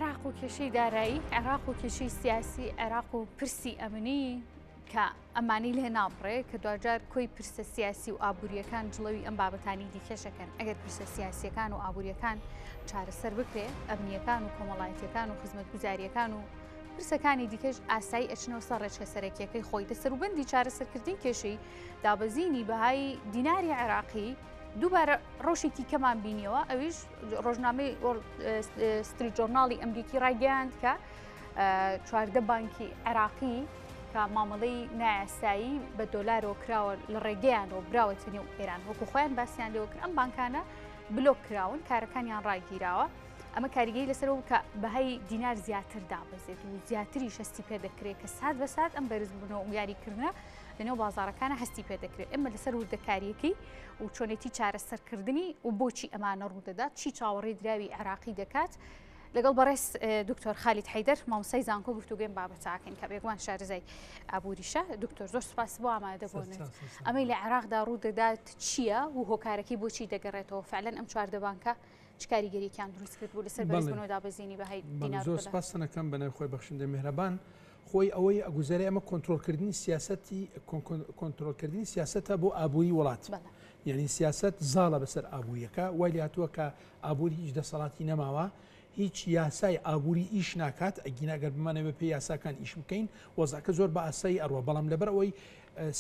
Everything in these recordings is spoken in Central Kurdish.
عێراق و کێشەی دارایی، عێراق و کێشەی سیاسی، عێراق و پرسی ئەمنی کە ئەمانی لێ ناڕێ کە دوجار کۆی پرسە سیاسی و ئابوووریەکان جڵەوی ئەم بابەتانی دیکەشەکەن. ئەگەر پرسە سیاسیەکان و ئابوووریەکان چارەسەر بکرێ، ئەمنیەکان و کۆمەڵایەتیەکان و خزمەتگوزاریەکان و پرسەکانی دیکەش ئاسایی ئەچنەوە سەر ڕێچکەسەرەکیەکەی خۆی دەسەروبەندی چارەسەرکردنی کێشەی دابەزینی بەهای دیناری عێراقی دووبارە ڕۆژێکی کەمان بینیەوە. ئەویش ڕۆژنامەی ستریت جۆرناڵی ئەمریکی ڕایگەیاند کە 14 بانکی عێراقی کە مامەڵەی نایاسایی بە دۆلارەوە کراوە لە ڕێگەیانەوە براوەتە نێو ئێران، وەکو خۆیان باسییان لێوە کرد. ئەم بانکانە بلۆک کراون، کارەکانیان ڕاگیراوە. ئەمە کاریگەی لەسەرەوە کە بەهای دینار زیاتر دابەزێت و زیاتری هەستی پێ دەکرێت کە سات بە سات ئەم بەرزبوونەوە و یاریکردنە لەنێو بازارەکانە هەستی پێ دەکرێت. ئێمە لەسەر وردەکاریەکەی و چۆنێتی چارەسەرکردنی و بۆچی ئەمانە ڕوودەدات، چی چاوەڕێی دراوی عێراقی دەکات، لەگەڵ بەڕێز دکتۆر خالید حەیدەر مامۆستای زانکۆ گفتوگوێم بابەتاکەین کە بێگومان شارەزای ئابووریشە. دکتۆر زۆر سوپاس بۆ ئامادەبوونێت. ئەمەی لە عێراقدا ڕوودەدات چییە و هۆکارەکەی بۆچی دەگەڕێتەوە؟ فعلەن ئەم 14 بانکە چ کاریگەریەکیان دروست کرد بوو لەسەر بەرزبوونەوە دابەزینی بەهای دینار؟ زۆر سپاسەکەم بەناوی خۆی بەخشندەی میهرەبان. خۆی ئەوەی ئەگوزارێ ئەمە کۆنتڕۆلکردنی سیاسەتی کۆنتڕۆلکردنی سیاسەتە بۆ ئابووری وڵات، یعنی سیاست زاڵە بەسەر ئابووریەکە. وای هاتووە کە ئابووری هیچ دەسەڵاتی نەماوە، هیچ یاسای ئابووری ئیش ناکات. ئەگیناگەر بمانەوە پێی یاساکان ئیش بکەین وەزعکە زۆر بە ئاسایی ئەڕوە. بەڵام لەبەر ئەوەی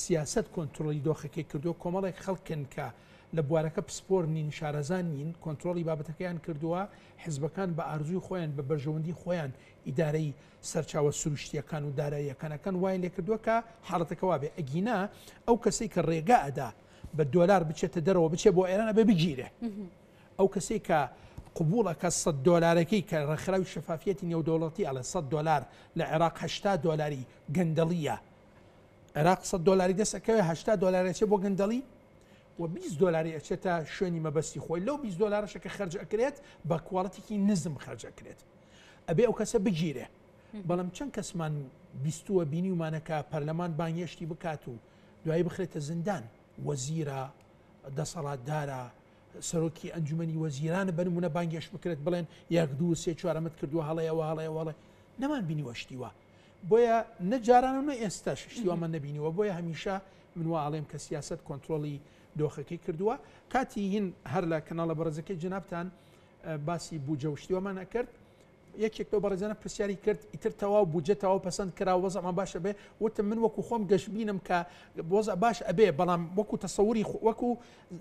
سیاست کۆنتڕۆلی دۆخەکەی کردووە، کۆمەڵێک خەڵکن کە لە بوارەکە پسپۆر نین، شارەزان نین، کۆنتڕۆلی بابەتەکەیان کردووە. حزبەکان بە ئارزووی خۆیان بە بەرژەوەندی خۆیان ئیدارەی سەرچاوە سروشتیەکان و داراییەکانەکان وایان لێ کردووە کە حاڵەتەکە وابێ. ئەگینا ئەو کەسەی کە ڕێگا ئەدا بە دۆلار بچێتە دەرەوە بچێ بۆ ئێرانە بێ بگیرێ، ئەو کەسەی کە قبولەکە 100 دۆلارەکەی کە ڕێکخراوی شەفافیەتی نێودەوڵەتی ئەڵێ 100 دۆلار لە عێراق 80 دۆلاری گەندەڵیە، عێراق 100 دۆلاری دەسەکەوێ 80 دۆلارێکی بۆ گەندەڵی و 20 دۆلاری ئەچێتە شوێنی مەبەستی خۆی. لەو 20 دۆلارەشەکە خەرج ئەکرێت بە کوواڵەتێکی نزم خەرج ئەکرێت، ئەبێ ئەو کەسە بگیرێ. بەڵام چەند کەسمان بیستووە بینی ومانەکە پەرلەمان بانگێشتی بکات و دوایی بخرێتە زیندان، وەزیرە، دەسەڵاتدارە، سەرۆکی ئەنجومەنی وەزیرانە بنمونە بانگێش بکرێت بڵێن 1 2 3 4 ئەمەت کردووە هەڵەیەوە هەڵەیەوەڵێ نەمان بینیوە شتیوە. بۆیە نەجاران و نە ئێستاش شتیوەمان نەبینیوە. بۆیە هەمیشە من وا ئاڵێم کە سیاست کۆنتڕۆلی دۆخەکەی کردووە. کاتی هین هەر لە کەناڵە بەڕێزەکەی جنابتان باسی بوجە و شتیوەمان نەکرد. یەکێک لەو بەڕێزانە پرسیاری کرد ئیتر تەواو بوجە تەواو پەسەند کرا وەزەمان باشە بێ. وتم من وەکو خۆم گەشتبینم کە وەزە باش ئەبێ، بەڵام وەکو تەسەووری وەکو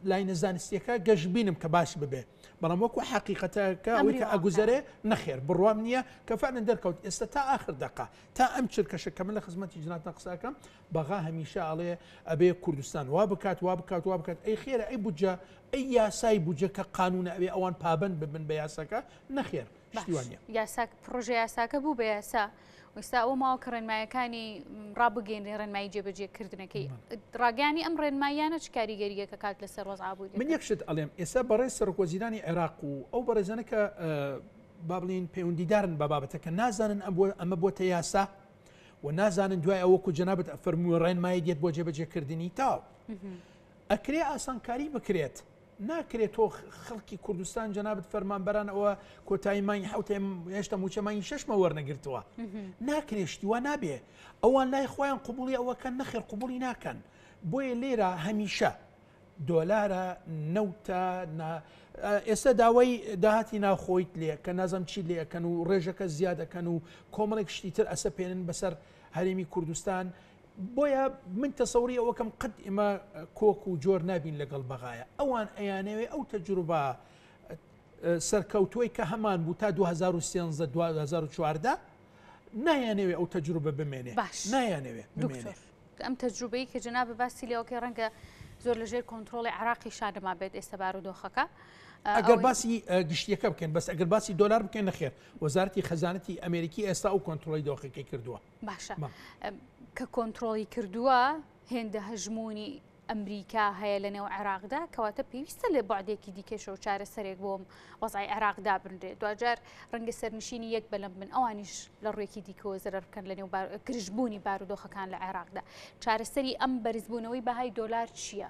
لاینە زانستیەکە گەشتبینم کە باش ببێ، بەڵام وەکو حقیقەتەکە ئەوەی کە ئەگوزارێ نەخێر بڕوام نییە کە فعلەن دەرکەوت. ئێستا تا آخر دقە تا ئەم چرکەشە کە من لە خزمەتی جنابتان قساکەم بەغا هەمیشە ئەڵێ ئەبێ کوردستان وا بکات وا بکات وا بکات. ئەی خێرە ئەی بوجە ئەی یاسای بوجە کە قانونە ئەوێ ئەوان پابند ببن بە یاساکە نەخێر. یاساک پرۆژه یاساکە بوو بە یاسا وستا ئەوە ماوە کە ڕێنمایەکانی ڕابگەێنێ ڕێنمایی جێبەجێکردنەکەی ڕاگەانی ئەم ڕێنمایانە چ کاریگەریەکە کات لەسەر وەز ئابووری؟ من یەکشت ئەڵێم ئێستا بەڕێز سەرۆکوەزیرانی عێراق و ئەو بەڕێزانە کە با بڵێن پەیوەندیدارن بە بابەتەکە نازانن ئەمە بۆتە یاسا و نازانن دوای ئەوەکو جەنابەت فەرمووی ڕێنمایی دێت بۆ جێبەجێکردنی تاو ئەکرێ ئاسانکاری بکرێت. ناکرێت تۆ خەڵکی کوردستان جەنابەت فەرمانبەران ئەوە کۆتایی مانگی حوتێ هێشتا موچەمانی 6مە وەرنەگرتووە، ناکرێشتیوە نابێ. ئەوان لای خۆیان قبولی ئەوەکەن نەخێر قبولی ناکەن. بۆیە لێرە هەمیشە دۆلارە نەوتە ئێستا داوای داهاتی ناخۆیت لێ کە نازەم چی لێەکەن و ڕێژەکە زیادەکەن و کۆمەڵێک شتی تر ئەسە پێێنن بەسەر هەرێمی کوردستان. بۆیە من تەسەوری ئەوەکەم قەت ئێمە کۆک و جۆر نابین لەگەڵ بەغایە. ئەوان ئەیانەوێ ئەو تەجروبە سەرکەوتووی کە هەمان بوو تا 2013 2014 نایانەوێ ئەو تەجروبە بمێنێ. نایانەوێ بمێنێ. ئەم تەجروبەی کە جەنابە باسی لێەوەکەی ڕەنگە زۆر لەژێر کۆنتڕۆڵی عێراقی شادەما بێت ئێستا بارودۆخەکە. ئەگەر باسی گشتیەکە بکەین بەس ئەگەر باسی دۆلار بکەین نەخێر. وەزارەتی خەزانەتی ئەمریکی ئێستا ئەو کۆنتڕۆڵی دۆخەکەی کردووە. باشە کە کۆنتڕۆڵی کردووە هێندە هەژمونی ئەمریکا هەیە لە نێو عێراقدا کەواتە پێویستە لە بەعدێکی دیکەشەوە چارەسەرێک بۆم وەزای عێراقدا بنرێت. دوجار ڕەنگە سەرنشینی یەک بەلەم بن ئەوانیش لە ڕوویەکی دیکەوە زەرەر بکەن لە نێو گرژبوونی بارودۆخەکان لە عێراقدا. چارەسەری ئەم بەرزبوونەوەی بەهای دۆلار چییە؟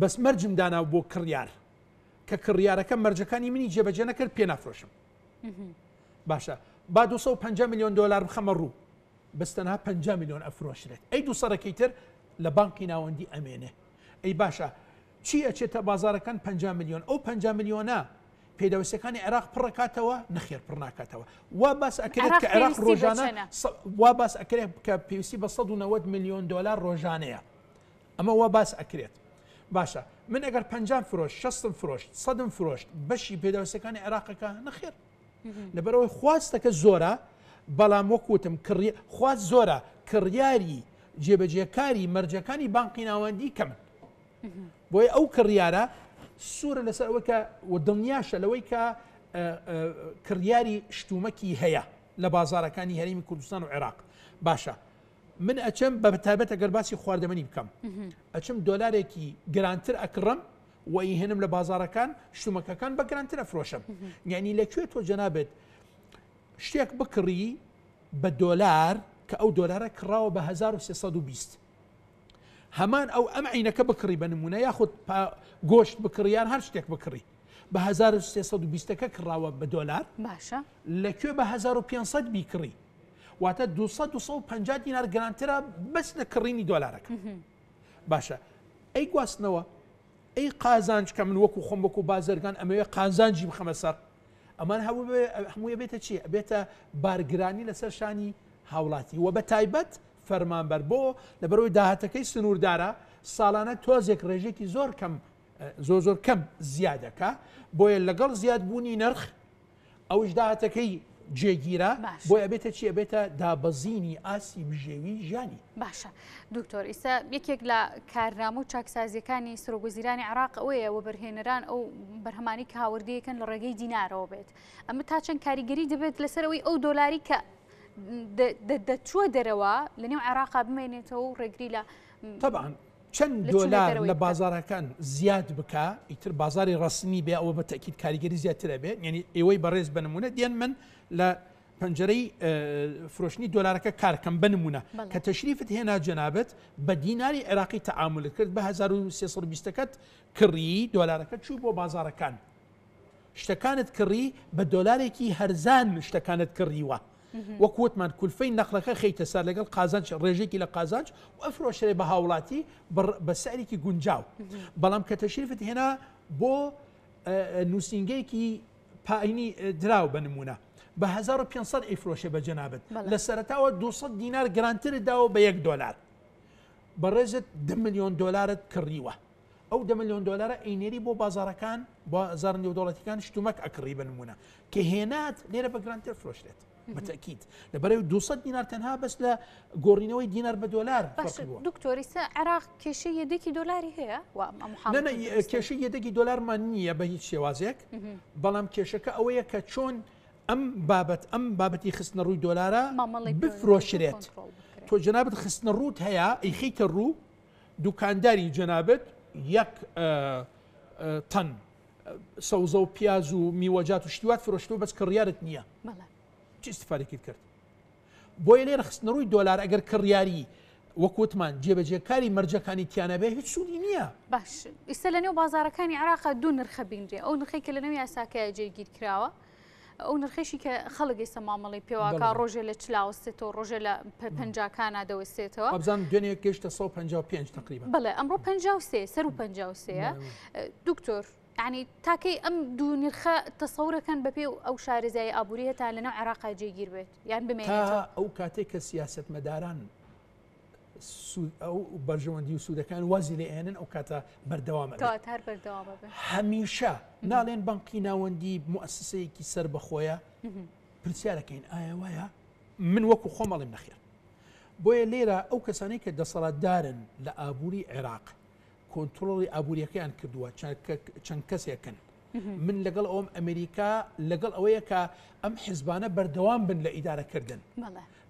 بەس مەرجم دانا بۆ کڕیار کە کڕیارەکە مەرجەکانی منی جێبەجێ نەکرد پێ نافرۆشم باشە با 250 میلیۆن دلار بخەمە ڕوو بەستەنها 50 میلیۆن ئەفرۆشرێت ئەی 200ەکەی تر لە بانکی ناوەندی ئەمێنێ ئەی باشە چی ئەچێتە بازارەکان 50 میلیۆن ئەو 50 میلیۆنە پێدەوەستەکانی عێراق پڕکاتەوە نەخێر پڕ ناکاتەوە وا باس ئەکرێت کە عێراق ڕۆژانە وا باس ئەکرێت کە پێویستی بە 190 میلیۆن دلار ڕۆژانەیە ئەمە وا باس ئەکرێت باشە من ئەگەر 50 فرۆش 60 فرۆشت 100 فرۆشت بەشی پێدەوەستەکانی عێراقەکە نەخێر لەبەرەوەی خواستەکە زۆرە بەڵام وەکوتم خواست زۆرە کڕیاری جێبەجێکاری مەرجەکانی بانقی ناوەندی کەمن بۆیە ئەو کڕیارە سوورە لەسەر ئەوە کە دڵنیاشە لەوەی کە کڕیاری شتومەکی هەیە لە بازارەکانی هەرێمی کوردستان و عێراق باشە من ئەچم بە تایبەت ئەگەر باسی خواردەمەنی بکەم ئەچم دۆلارێکی گرانتر ئەکڕم و ئیهێنم لە بازارەکان شتومەکەکان بە گرانتر ئەفرۆشم یعنی لەکوێ تۆ جەنابێت شتێک بکڕی بە دۆلار کە ئەو دۆلارە کڕاوە بە 1320 هەمان ئەو ئەم عینەکە بکڕی بە نمونە یاخود گۆشت بکڕیان هەر شتێک بکڕی بە 1320ەکە کڕاوە بە دۆلار باشە لەکوێ بە 1500 بیکڕی واتە 250 دینار گرانترە بەس لە کڕینی دۆلارەکە باشە ئەی گواستنەوە ئەی قازانج کە من وەکو خۆم وەکو بازرگان ئەمەوێ قازانجی بخەمە سەر ئەمان هەموویە بێتە چی بێتە بارگرانی لەسەر شانی هاوڵاتی و بە تایبەت فەرمانبەر بۆ لەبەرەوەی داهاتەکەی سنووردارە ساڵانە تۆزێک ڕێژێکی زۆر کەم زۆر کەم زیادەکە بۆیە لەگەڵ زیادبوونی نرخ ئەوش داهاتەکەی جێگیرە بۆیە بێتە چیە بێتە دابەزینی ئاسی بژێوی ژیانی باشە دکتۆر ئیسا یەکێک لە کارنامە و چاکسازیەکانی سەرۆکوەزیرانی عێراق ئەوەیە وەبەرهێنەران ئەو بەرهەمانی کە هاوردەیەکەن لە ڕێگەی دینارەوە بێت ئەمە تا چەند کاریگەری دەبێت لەسەرەوەی ئەو دۆلاری کە دەچووە دەرەوە لە نێو عێراقا بمێنێتەوە و ڕێگری لە طبعاً چەند دۆلار لە بازارەکان زیاد بکە ئیتر بازاری ڕسمی بێ ئەوە بە تەکید کاریگەری زیاترە بێت یعنی ئێوەی بەڕێز بنمونە دیان من لە پەنجەرەی فرۆشتنی دۆلارەکە کارکەم بنمونە کە تەشریفت هێنا جەنابەت بە دیناری عێراقی تەعامل کرد بە 1320ەکەت کڕی دۆلارەکە چوو بۆ بازارەکان شتەکانت کڕی بە دۆلارێکی هەرزان شتەکانت کڕیوە وەکوتمان کولفەی نەخلەکە خەیتە سەر لەگەڵ قازانج ڕێژێکی لە قازانج و ئەفرۆشرێ بە هاوڵاتی بە سەرێکی گونجاو بەڵام کە تەشریفت هێنا بۆ نووسنگەیەکی پایینی دراو بنمونە بە 1500 ئەیفرۆشێ بە جەنابەت لە سەرەتاوە 200 دینار گرانترت داوە بە 1 دۆلار بەڕێزت 10 میلیۆن دۆلارت کڕیوە ئەو 10 میلیۆن دۆلارە ئەینێری بۆ بازارەکان بازار نێودەوڵەتیەکان شتومەک ئەکڕی بنمونە کە هێنات لێرە بە گرانتر فرۆشرێت بەتەکید لەبەرەوەی 200 دینار تەنها بەس لە گۆڕینەوەی دینار بە دۆلار دکتۆری سە عێراق کێشەی یەدێکی دۆلاری هەیە کێشەی یەدەکی دۆلارمان نییە بە هیچ شێوازێک بەڵام کێشەکە ئەوەیە کە چۆن ئەم بابەتی خستنە ڕووی دۆلارە بفرۆشرێت تۆ جەنابەت خستنە ڕووت هەیە ئەیخیتە ڕوو دوکانداری جەنابەت یەک تەن سەوزە و پیاز و میوەجات و شتیوات فرۆشتەوە بەس کڕیارت نییە چی استفادەکەیت کرد بۆیە لێرە خستنە ڕووی دۆلار ئەگەر کڕیاری وەکوتمان جێبەجێکاری مەرجەکانی تیانەبێ هیچ سوودی نییە باش ئیستا لە نێو بازارەکانی عێراقا دوو نرخە بینرێ ئەو نرخی کە لە نێو یاساکەیە جێگیر کراوە ئەو نرخێشی کە خەڵک ئێستا مامەڵی پێواکە ڕۆژێ لە چلاوەستێتەوە ڕۆژێ لە پەنجاکانە دەوەستێتەوە ئەبزانم دوێنێ گەیشتە 155 تقریبا بەڵێ ئەمڕۆ 53 سەر و 53 دکتۆر یعنی تاکەی ئەم دوو نرخە تەسەورەکەن بەپێ ئەو شارەزای ئابووری هەتا لەناو عێراقا جێگیر بێت یان بمێنێتەوە ئەو کاتێک کە سیاسەتمەداران ئەو بەرژەوەندی و سوودەکان وازی لێ ئێنن ئەو کاتە بەردەوامە هەمیشە ناڵێن بانقی ناوەندی موسسەیەکی سەر بەخۆیە پرسیارەکەین ئایا وایە من وەکو خۆمەڵیم نەخێر بۆیە لێرە ئەو کەسانەی کە دەسەڵاتدارن لە ئابووری عێراق کۆنتترۆڵی ئابوووریەکەیان کردووە چەند کەسێکن من لەگەڵ ئەوم ئەمریکا لەگەڵ ئەوەیە کە ئەم حیزبانە بەردەوام بن لە ئیدارەکردن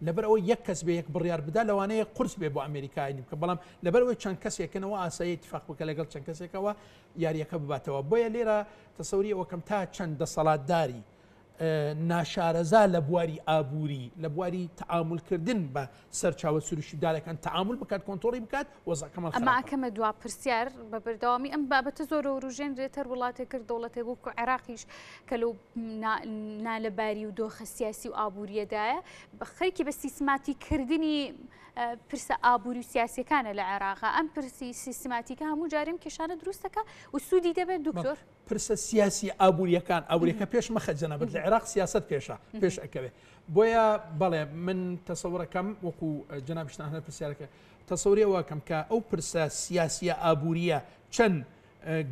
لەبەر ئەوە یەک کەس بێ یەک بڕیار بدا لەوانەیە قورس بێ بۆ ئەمریکای بکە بەڵام لەبەرەوەی چەند کەسێکنەوە ئاسایی اتفاق بکە لەگەڵ چەند کەسێکەوە یاریەکە بباتەوە بۆیە لێرە تەسەوری ئەوەکەم تا چەند دەسەڵاتداری ناشارەزا لە بواری ئابووری لە بواری تعاملکردن بە سەرچاوە سروشتیدارەکان تعامل بکات کۆنتۆڵی بکات وەزعەکەمان ئەمە ئەکەمە دوا پرسیار بە بەردەوامی ئەم بابەتە زۆر ڕژێنرێتەر وڵاتێک کرد دەوڵەتێ بوو عێراقیش کە لەو نالەباری و دۆخە سیاسی و ئابووریەدایە بە خەریکی بە سیستماتیکردنی پرسە ئابووری و سیاسیەکانە لە عێراقا ئەم پرسی سیستماتیکە هەموو جاریم کێشانە دروستەکە و سوودی دەبێت دکتۆر پرسە سیاسی ئابوووریەکان ئابووریەکە پێش مەخەجەنەبێت لە عێراق سیاست پێش ئەکەوێت بۆیە بەڵێ من تەسەوڕەکەم وەکو جەنابشتان هەر پرسیارەکە تەسەوری ئەوەکەم کە ئەو پرسە سیاسیە ئابووریە چەند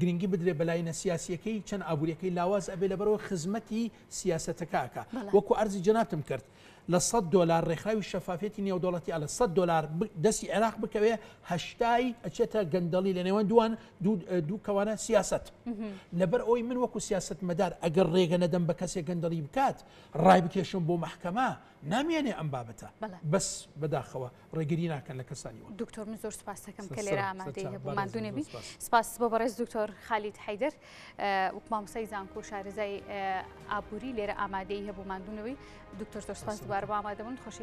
گرنگی بدرێ بەلایەنە سیاسیەکەی چەند ئابوووریەکەی لاواز ئەبێ لەبەرەوە خزمەتی سیاسەتەکەکە وەکو ئەرزی جەنابتم کرد لە $100 ڕێکخراوی شەفافێتی نێودوڵەتی لە $100 دەستی عێراق بکەوێ هەشتای ئەچێتە گەندەڵی لە نێوان دوو کەوانە سیاست لەبەر ئەوی من وەکو سیاست مەدار ئەگەر ڕێگە نەدەم بە کەسێک گەندەڵی بکات ڕای بکێشم بۆ محکەمە نامێنێ ئەم بابەتە بەس بەداخەوە ڕێگیری ناکەن لە کەسانیەوە. دکتۆر من زۆر سپاس دەکەم کە لێرە ئامادەی هەبوو مادوونێبی سپاس بۆ بەڕێز دکتۆر خالید حەیدەر وەک مامۆستای زانکۆ شارەزای ئابووری لێرە ئامادەی هەبوو مادوونەوەی دکتۆر زۆر سپاس دووبارە بۆ ئامادەبوون خۆشی